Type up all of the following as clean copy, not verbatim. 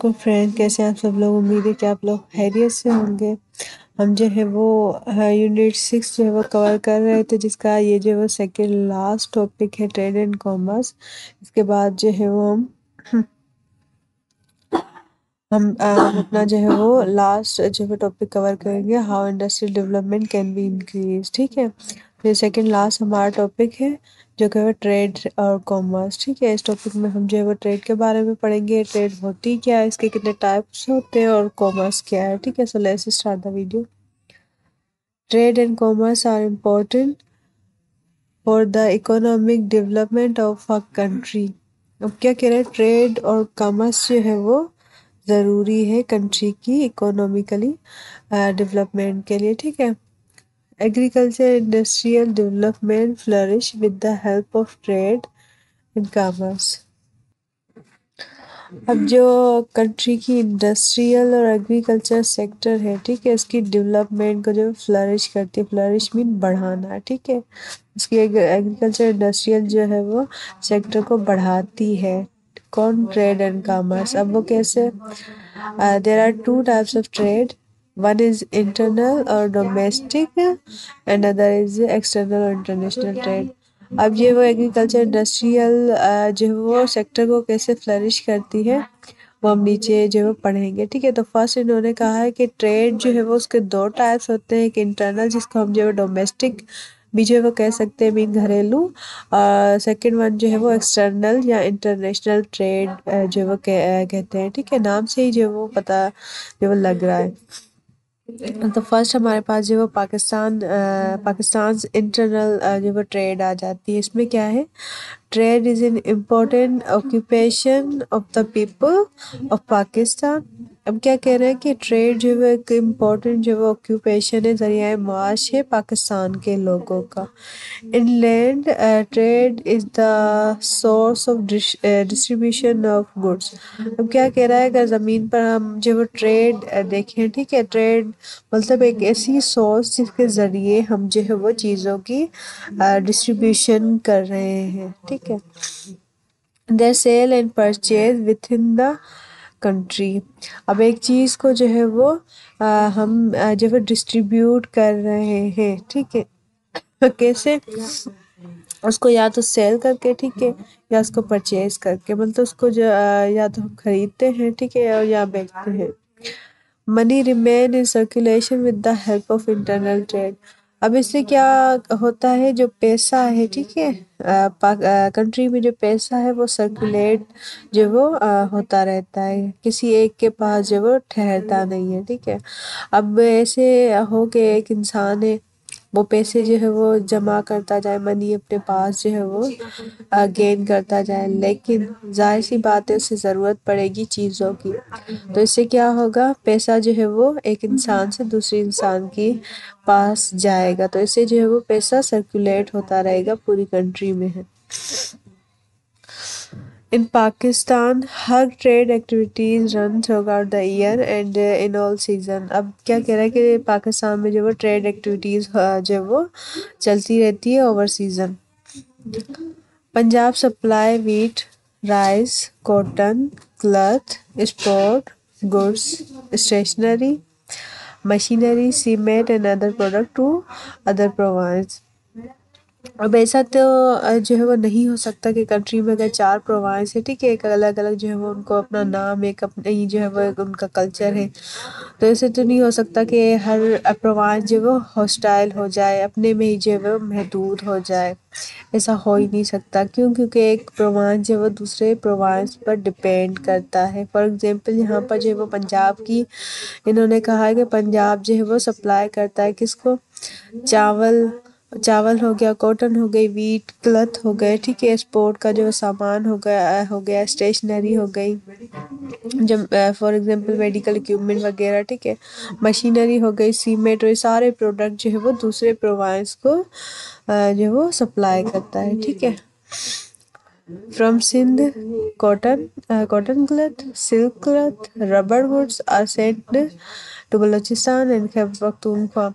کو فرینڈ کیسے ہیں آپ سب لوگ؟ امید ہے کہ آپ لوگ خیریت سے ہوں گے۔ ہم جو ہے وہ یونٹ 6 جو ہے وہ کور کر رہے تھے، جس کا یہ جو ہے وہ سیکنڈ لاسٹ ٹاپک ہے، ٹریڈ اینڈ کامرس۔ اس کے بعد جو ہے وہ ہم اپنا جو ہے وہ لاسٹ جو ہے ٹاپک کور کریں گے، how industrial development can be increase, ٹھیک ہے۔ پھر سیکنڈ لاسٹ ہمارا ٹاپک ہے جو کہ وہ ٹریڈ اور کامرس، ٹھیک ہے۔ اس ٹاپک میں ہم جو ہے وہ ٹریڈ کے بارے میں پڑھیں گے، ٹریڈ ہوتی کیا ہے، اس کے کتنے ٹائپس ہوتے ہیں، اور کامرس کیا ہے، ٹھیک ہے۔ So let's start the video. Trade and commerce are important for the economic development of a country. اب کیا کہہ رہے ہیں، ٹریڈ اور کامرس جو ہے وہ ضروری ہے کنٹری کی اکنامیکلی ڈیولپمنٹ کے لیے، ٹھیک ہے۔ Agriculture industrial development flourish with the help of trade and commerce. اب جو کنٹری کی انڈسٹریل اور ایگریکلچر سیکٹر ہے، ٹھیک ہے، اس کی ڈیولپمنٹ کو جو فلرش کرتی ہے، فلرش مین بڑھانا، ٹھیک ہے۔ اس کی ایگریکلچر انڈسٹریل جو ہے وہ سیکٹر کو بڑھاتی ہے۔ کون؟ Trade and commerce. اب وہ کیسے؟ There are two types of trade, one is internal اور domestic and other is external اور انٹرنیشنل ٹریڈ۔ اب یہ وہ ایگریکلچر انڈسٹریل جو ہے وہ سیکٹر کو کیسے فلرش کرتی ہے، وہ ہم نیچے جو ہے وہ پڑھیں گے، ٹھیک ہے۔ تو فرسٹ انہوں نے کہا ہے کہ ٹریڈ جو ہے وہ اس کے دو ٹائپس ہوتے ہیں، ایک انٹرنل جس کو ہم جو ہے ڈومیسٹک بھی جو ہے وہ کہہ سکتے ہیں، مین گھریلو، اور سیکنڈ ون جو ہے وہ ایکسٹرنل یا انٹرنیشنل ٹریڈ جو ہے وہ کہتے ہیں، ٹھیک ہے۔ نام سے ہی جو ہے وہ پتہ جو وہ لگ رہا ہے۔ تو فرسٹ ہمارے پاس جو وہ پاکستان انٹرنل جو وہ ٹریڈ آ جاتی ہے۔ اس میں کیا ہے؟ Trait is an important occupation of the people of Pakistan. اب کیا کہہ رہے ہیں کہ ٹریڈ جو ہے ایک امپورٹنٹ جو وہ آکوپیشن ہے، ذریعہ معاش ہے پاکستان کے لوگوں کا۔ Inland trade is the source of distribution of goods. اب کیا کہہ رہا ہے، اگر زمین پر ہم جو وہ ٹریڈ دیکھیں، ٹھیک ہے، ٹریڈ مطلب ایک ایسی سورس جس کے ذریعے ہم جو ہے وہ چیزوں کی ڈسٹریبیوشن کر رہے ہیں، ٹھیک ہے۔ They sell and purchase with in the country. اب ایک چیز کو جو ہے وہ ہم جو ہے ڈسٹریبیوٹ کر رہے ہیں، ٹھیک ہے۔ کیسے؟ اس کو یا تو سیل کر کے، ٹھیک ہے، یا اس کو پرچیز کر کے، مطلب اس کو جو یا تو ہم خریدتے ہیں، ٹھیک ہے، اور یا بیچتے ہیں۔ Money remain in circulation with the help of internal trade. اب اس سے کیا ہوتا ہے، جو پیسہ ہے، ٹھیک ہے، کنٹری میں جو پیسہ ہے وہ سرکولیٹ جو وہ ہوتا رہتا ہے، کسی ایک کے پاس جو وہ ٹھہرتا نہیں ہے، ٹھیک ہے۔ اب ایسے ہو کہ ایک انسان ہے، وہ پیسے جو ہے وہ جمع کرتا جائے، منی اپنے پاس جو ہے وہ گین کرتا جائے، لیکن ظاہر سی بات ہے اسے ضرورت پڑے گی چیزوں کی، تو اس سے کیا ہوگا، پیسہ جو ہے وہ ایک انسان سے دوسری انسان کے پاس جائے گا، تو اس سے جو ہے وہ پیسہ سرکولیٹ ہوتا رہے گا پوری کنٹری میں ہے۔ ان پاکستان ہر trade activities run throughout the year and in all season. اب کیا کہہ رہا ہے کہ پاکستان میں جو وہ ٹریڈ ایکٹیویٹیز جو وہ چلتی رہتی ہے over season. Punjab supply wheat, rice, cotton, cloth, sport goods, stationery, machinery, cement and other product to other province. اب ایسا تو جو ہے وہ نہیں ہو سکتا کہ کنٹری میں اگر 4 پروونس ہے، ٹھیک ہے، ایک الگ الگ جو ہے وہ ان کو اپنا نام، ایک اپنا ہی جو ہے وہ ان کا کلچر ہے، تو ایسے تو نہیں ہو سکتا کہ ہر پروونس جو وہ ہاسٹائل ہو جائے، اپنے میں ہی جو ہے وہ محدود ہو جائے، ایسا ہو ہی نہیں سکتا۔ کیوں؟ کیونکہ ایک پروونس جو ہے وہ دوسرے پروونس پر ڈپینڈ کرتا ہے۔ فار ایگزامپل یہاں پر جو ہے وہ پنجاب کی انہوں نے کہا ہے کہ پنجاب جو ہے وہ سپلائی کرتا ہے کس کو؟ چاول ہو گیا، کاٹن ہو گئی، ویٹ، کلاتھ ہو گئے، ٹھیک ہے، اسپورٹ کا جو سامان ہو گیا، اسٹیشنری ہو گئی، جب فار ایگزامپل میڈیکل اکوپمنٹ وغیرہ، ٹھیک ہے، مشینری ہو گئی، سیمنٹ، اور یہ سارے پروڈکٹ جو ہے وہ دوسرے پروونس کو جو وہ سپلائی کرتا ہے، ٹھیک ہے۔ From Sindh, cotton cloth, silk cloth, rubber goods are sent to Balochistan and Khyber Pakhtunkhwa.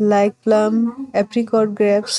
like plum, apricot grapes,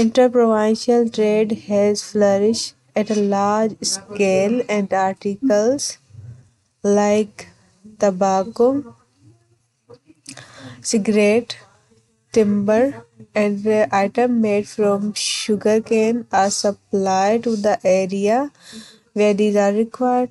Interprovincial trade has flourished at a large scale and articles like tobacco, cigarette, timber, and items made from sugarcane are supplied to the area where these are required.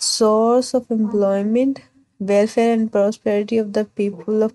source of employment, welfare and prosperity of the people of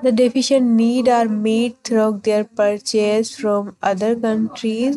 The deficient need are met through their purchase from other countries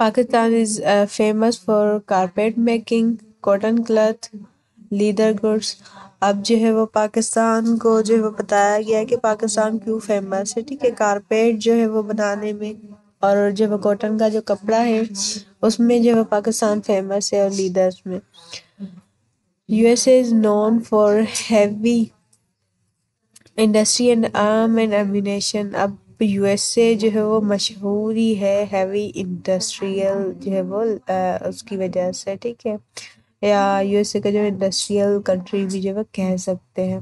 Pakistan is famous for carpet making, cotton cloth, leather goods. اب جو ہے وہ پاکستان کو جو ہے وہ بتایا گیا ہے کہ پاکستان کیوں فیمس ہے. ٹھیک ہے، کارپیٹ جو ہے وہ بنانے میں اور جو وہ کاٹن کا جو کپڑا ہے اس میں جو ہے پاکستان فیمس ہے. اور لیدرز میں U S A is known for heavy industry and arm and ammunition. اب یو ایس اے جو ہے وہ مشہور ہی ہے ہیوی انڈسٹریل جو ہے وہ اس کی وجہ سے. ٹھیک ہے، یا یو ایس اے کا جو انڈسٹریل کنٹری بھی جو ہے کہہ سکتے ہیں.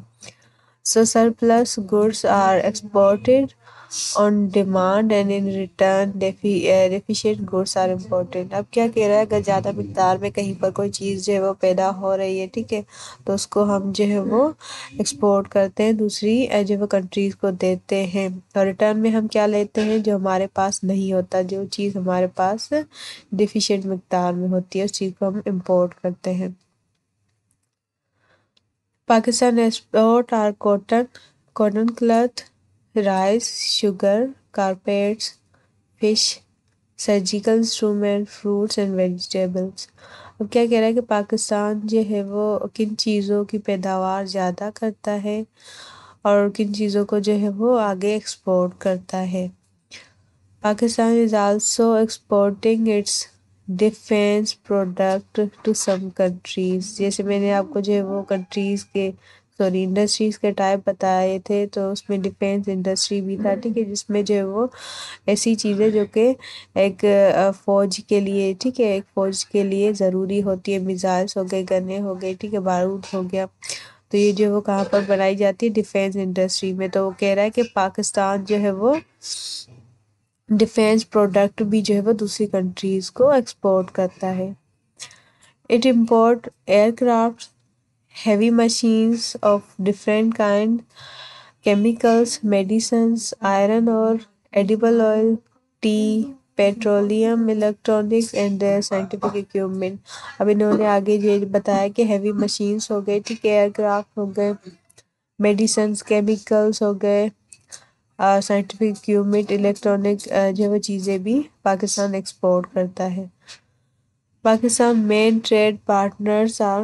So surplus goods are exported on demand and in return deficient goods are important. اب کیا کہہ رہا ہے، اگر زیادہ مقدار میں کہیں پر کوئی چیز جو ہے وہ پیدا ہو رہی ہے، ٹھیک ہے، تو اس کو ہم جو ہے وہ ایکسپورٹ کرتے ہیں، دوسری جو وہ کنٹریز کو دیتے ہیں. اور ریٹرن میں ہم کیا لیتے ہیں، جو ہمارے پاس نہیں ہوتا، جو چیز ہمارے پاس ڈیفیشینٹ مقدار میں ہوتی ہے اس چیز کو ہم امپورٹ کرتے ہیں. Pakistan export are cotton cloth, rice, sugar, carpets, fish, surgical instrument, fruits and vegetables. اب کیا کہہ رہا ہے کہ پاکستان جو ہے وہ کن چیزوں کی پیداوار زیادہ کرتا ہے اور کن چیزوں کو جو ہے وہ آگے ایکسپورٹ کرتا ہے. Pakistan is also exporting its defense product to some countries. جیسے میں نے آپ کو جو ہے وہ کنٹریز کے انڈسٹریز کے ٹائپ بتائے تھے، تو اس میں ڈیفینس انڈسٹری بھی تھا. ٹھیک ہے، جس میں جو ہے وہ ایسی چیزیں جو کہ ایک فوج کے لیے، ٹھیک ہے، ایک فوج کے لیے ضروری ہوتی ہے، میزائلس ہو گئے، گنے ہو گئے، ٹھیک ہے، بارود ہو گیا، تو یہ جو وہ کہاں پر بنائی جاتی ہے، ڈیفینس انڈسٹری میں. تو وہ کہہ رہا ہے کہ پاکستان جو ہے وہ ڈیفینس پروڈکٹ بھی جو ہے وہ دوسری کنٹریز کو ایکسپورٹ کرتا ہے. It import aircraft, heavy machines of different kind, chemicals, medicines, iron اور edible oil, tea, petroleum, electronics and scientific equipment. اب انہوں نے آگے یہ بتایا کہ ہیوی مشینز ہو گئے، ٹھیک ہے، ایئر کرافٹ ہو گئے، میڈیسنز، کیمیکلز ہو گئے، سائنٹیفک اکوپمنٹ، الیکٹرانک جو وہ چیزیں بھی پاکستان ایکسپورٹ کرتا ہے. Pakistan main trade partners are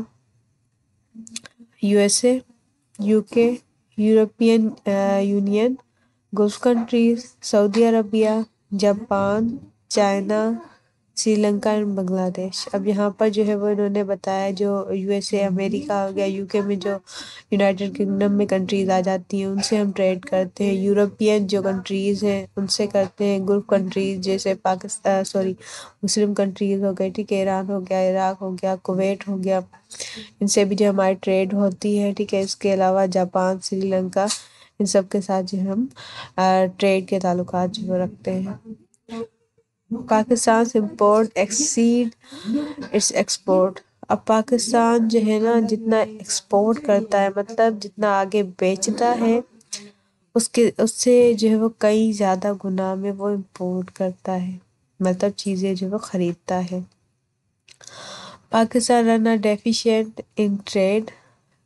U S A, U K, European Union, Gulf countries, Saudi Arabia, Japan, China, Sri Lanka and Bangladesh. اب یہاں پر جو ہے وہ انہوں نے بتایا جو یو ایس اے، امریکہ ہو گیا، یو کے میں جو یونائٹڈ کنگڈم میں کنٹریز آ جاتی ہیں ان سے ہم ٹریڈ کرتے ہیں، یورپین جو کنٹریز ہیں ان سے کرتے ہیں، گلف کنٹریز جیسے پاکستان مسلم کنٹریز ہو گئے، ٹھیک ہے، ایران ہو گیا، عراق ہو گیا، کویت ہو گیا، ان سے بھی جو ہماری ٹریڈ ہوتی ہے. ٹھیک ہے، اس کے علاوہ جاپان، سری لنکا، ان سب کے ساتھ جو ہم ٹریڈ کے تعلقات جو رکھتے ہیں. Pakistan import exceed its export. اب پاکستان جو ہے نا جتنا ایکسپورٹ کرتا ہے، مطلب جتنا آگے بیچتا ہے اس سے جو ہے وہ کئی زیادہ گنا میں وہ امپورٹ کرتا ہے، مطلب چیزیں جو وہ خریدتا ہے. پاکستان رن a deficient in trade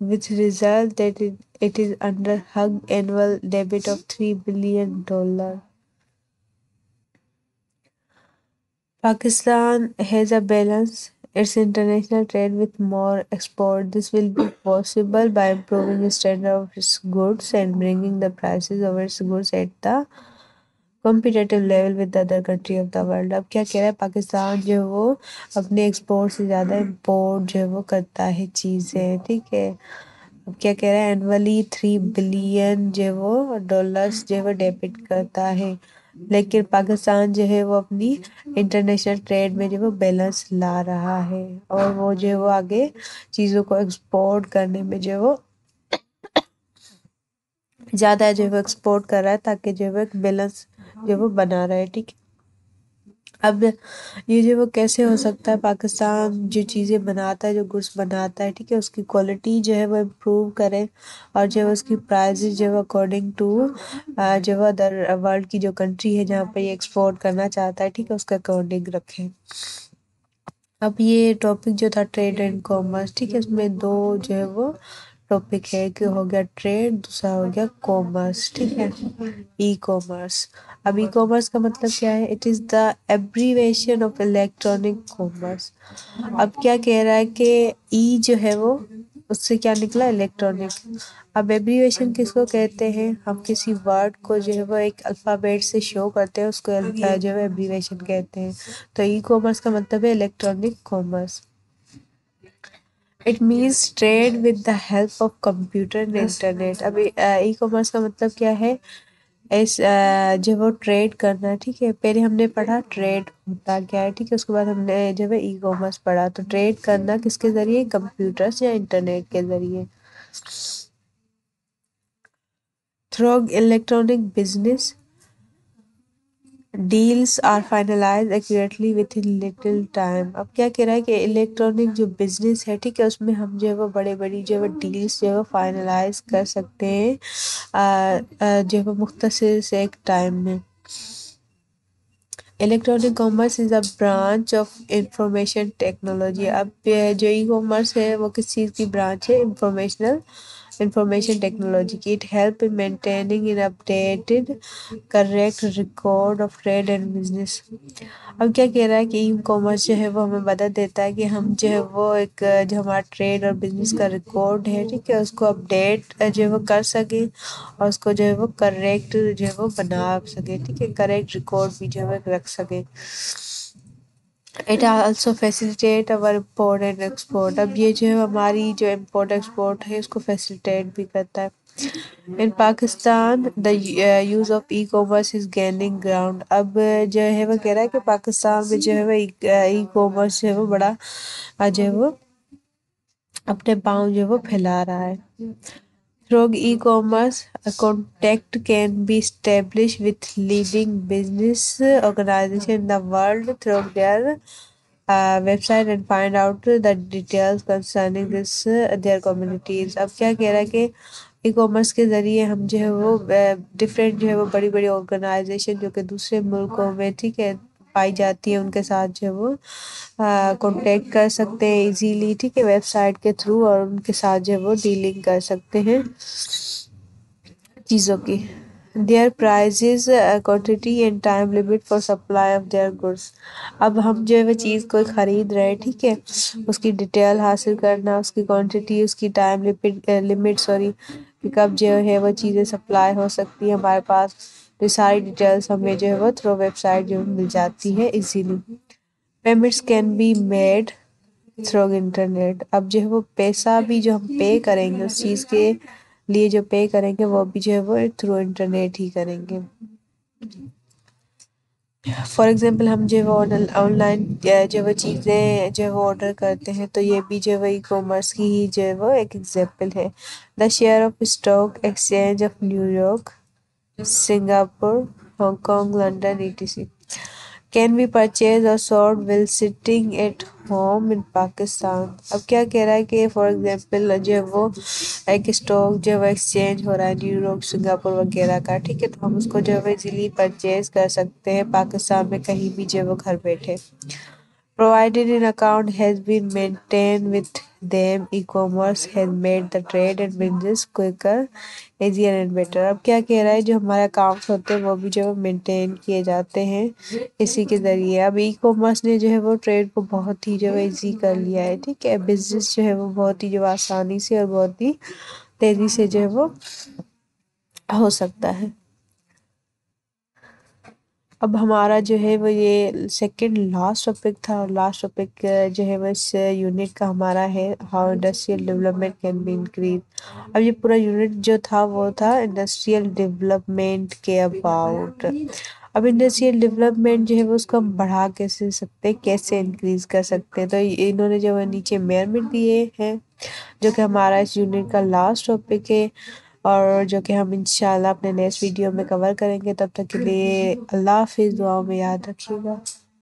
with result that it is under hug annual debt of $3 billion. Pakistan has a balance its international trade with more export. This will be possible by improving the standard of its goods and bringing the prices of its goods at the competitive level with the other country of the world. اب کیا کہہ رہا ہے، پاکستان جو ہے وہ اپنے export سے زیادہ امپورٹ جو ہے وہ کرتا ہے چیزیں. ٹھیک ہے، اب کیا کہہ رہا ہے، اینولی 3 بلین جو ہے وہ ڈالرز جو ہے وہ ڈیبٹ کرتا ہے. لیکن پاکستان جو ہے وہ اپنی انٹرنیشنل ٹریڈ میں جو وہ بیلنس لا رہا ہے اور وہ جو ہے وہ آگے چیزوں کو ایکسپورٹ کرنے میں جو وہ زیادہ جو ہے وہ ایکسپورٹ کر رہا ہے تاکہ جو ہے ایک بیلنس جو وہ بنا رہے. ٹھیک ہے، اب یہ جو وہ کیسے ہو سکتا ہے، پاکستان جو چیزیں بناتا ہے، جو گڈس بناتا ہے، ٹھیک ہے، اس کی کوالٹی جو ہے وہ امپروو کرے اور جو اس کی پرائزز جو ہے اکارڈنگ ٹو جو وہ ادر ورلڈ کی جو کنٹری ہے جہاں پہ یہ ایکسپورٹ کرنا چاہتا ہے، ٹھیک ہے، اس کا اکارڈنگ رکھیں. اب یہ ٹاپک جو تھا ٹریڈ اینڈ کامرس، ٹھیک ہے، اس میں دو جو ہے وہ ٹاپک ہے، ایک ہو گیا ٹریڈ، دوسرا ہو گیا کامرس. ٹھیک ہے، ای کامرس. اب ای کامرس کا مطلب کیا ہے؟ It is the abbreviation of electronic commerce. اب کیا کہہ رہا ہے کہ ای جو ہے وہ اس سے کیا نکلا؟ الیکٹرانک. اب ایبریویشن کس کو کہتے ہیں؟ ہم کسی ورڈ کو جو ہے وہ ایک الفابیٹ سے شو کرتے ہیں، اس کو جو ہے ایبریویشن کہتے ہیں. تو ای کامرس کا مطلب ہے electronic commerce. It means trade with the help of computer and internet. اب ای کامرس کا مطلب کیا ہے؟ اس جو وہ ٹریڈ کرنا ہے. ٹھیک ہے، پہلے ہم نے پڑھا ٹریڈ ہوتا کیا ہے. ٹھیک ہے، اس کے بعد ہم نے جو ہے ای کامرس پڑھا. تو ٹریڈ کرنا کس کے ذریعے؟ کمپیوٹرس یا انٹرنیٹ کے ذریعے. Through electronic business deals are finalise accurately with in little time. اب کیا کہہ رہا ہے کہ الیکٹرانک جو بزنس ہے، ٹھیک ہے، اس میں ہم جو ہے وہ بڑے بڑی جو ہے ڈیلز جو ہے وہ فائنلائز کر سکتے ہیں جو ہے مختصر سے ایک ٹائم میں. Electronic commerce is a branch of information technology. اب جو ای کامرس ہے وہ کس چیز کی برانچ ہے؟ انفارمیشن ٹیکنالوجی کی. It help in maintaining an updated correct record of trade and business. اب کیا کہہ رہا ہے کہ ای کامرس جو ہے وہ ہمیں مدد دیتا ہے کہ ہم جو ہے وہ ایک جو ہمارا ٹریڈ اور بزنس کا ریکارڈ ہے، ٹھیک ہے، اس کو اپڈیٹ جو ہے وہ کر سکیں اور اس کو جو ہے وہ کریکٹ جو ہے وہ بنا سکیں. ٹھیک ہے، کریکٹ ریکارڈ بھی جو ہے وہ رکھ سکیں. اٹ آلسو فیسیلیٹیٹ اور امپورٹ اینڈ ایکسپورٹ. اب یہ جو ہے ہماری جو امپورٹ ایکسپورٹ ہے اس کو فیسیلیٹیٹ بھی کرتا ہے. In Pakistan the use of e commerce is gaining ground. اب جو ہے وہ کہہ رہا ہے کہ پاکستان میں جو ہے وہ ای کامرس جو ہے وہ بڑا جو ہے وہ اپنے پاؤں جو ہے وہ پھیلا رہا ہے. Through e-commerce, a contact can be established with leading business organizations in the world through their website and find out the details concerning their communities. اب کیا کہہ رہا ہے کہ ای کامرس کے ذریعے ہم جو ہے وہ ڈفرینٹ جو ہے وہ بڑی بڑی آرگنائزیشن جو کہ دوسرے ملکوں میں، ٹھیک ہے، پائی جاتی ہے، ان کے ساتھ جو ہے وہ کانٹیکٹ کر سکتے ہیں ایزیلی. ٹھیک ہے، ویب سائٹ کے تھرو، اور ان کے ساتھ جو ہے وہ ڈیلنگ کر سکتے ہیں چیزوں کی. Their prices quantity and time limit for supply of their goods. اب ہم جو ہے وہ چیز کوئی خرید رہے ہیں، ٹھیک ہے، اس کی ڈیٹیل حاصل کرنا، اس کی کوانٹٹی، اس کی ٹائم لمٹ کہ کب جو ہے وہ چیزیں سپلائی ہو سکتی ہیں ہمارے پاس. تو ساری ڈیٹیلس ہمیں جو ہے وہ تھرو ویب سائٹ جو مل جاتی ہے easily. Payments can be made through internet. اب جو ہے وہ پیسہ بھی جو ہم پے کریں گے اس چیز کے لیے جو پے کریں گے وہ بھی جو ہے وہ تھرو انٹرنیٹ ہی کریں گے. فار ایگزامپل ہم جو ہے وہ آن لائن جو وہ چیزیں جو ہے وہ آرڈر کرتے ہیں، تو یہ بھی جو ہے وہ ای کامرس کی ہی جو ہے وہ ایک ایگزامپل ہے. The share of stock exchange of new York, Singapore, Hong Kong, London etc. Can be purchased or sold while sitting at home in Pakistan. اب کیا کہہ رہا ہے کہ فار ایگزامپل جو ہے وہ ایک اسٹاک جو ہے وہ ایکسچینج ہو رہا ہے نیو یارک، سنگاپور وغیرہ کا، ٹھیک ہے، تو ہم اس کو جو ہے وہ ایزیلی پرچیز کر سکتے ہیں پاکستان میں کہیں بھی جو ہے وہ گھر بیٹھے. Provided an account has been maintained with them, e-commerce has made the trade and business quicker, easier and better. اب کیا کہہ رہا ہے جو ہمارے اکاؤنٹس ہوتے ہیں وہ بھی جو ہے مینٹین کیے جاتے ہیں اسی کے ذریعے. اب ای کامرس نے جو ہے وہ ٹریڈ کو بہت ہی جو ہے ایزی کر لیا ہے. ٹھیک ہے، بزنس جو ہے وہ بہت ہی جو آسانی سے اور بہت ہی تیزی سے جو ہے وہ ہو سکتا ہے. اب ہمارا جو ہے وہ یہ سیکنڈ لاسٹ ٹاپک تھا، اور لاسٹ ٹاپک جو ہے وہ اس یونٹ کا ہمارا ہے how industrial development can be increase. اب یہ پورا یونٹ جو تھا وہ تھا انڈسٹریل ڈیولپمنٹ کے اباؤٹ. اب انڈسٹریل ڈیولپمنٹ جو ہے وہ اس کو ہم بڑھا کیسے سکتے ہیں، کیسے انکریز کر سکتے ہیں. تو انہوں نے جو ہے نیچے میئرمنٹ دیے ہیں جو کہ ہمارا اس یونٹ کا لاسٹ ٹاپک ہے، اور جو کہ ہم انشاءاللہ اپنے نیکسٹ ویڈیو میں کور کریں گے. تب تک کے لیے اللہ حافظ، دعاؤں میں یاد رکھیے گا.